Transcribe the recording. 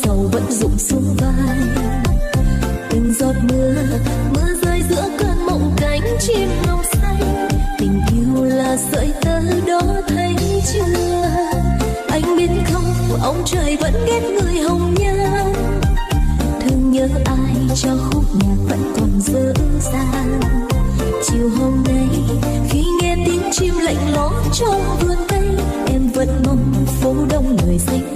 sầu vẫn rụng xuống vai. Từng giọt mưa, mưa rơi giữa cơn mộng cánh chim ngọc xanh. Tình yêu là sợi tơ đó thấy chưa? Anh biết không, ông trời vẫn ghét người hồng nhan. Thương nhớ ai cho khúc nhạc vẫn còn dở dang. Chiều hôm nay khi nghe tiếng chim lạnh lót trong vườn cây, em vẫn mong phố đông người xanh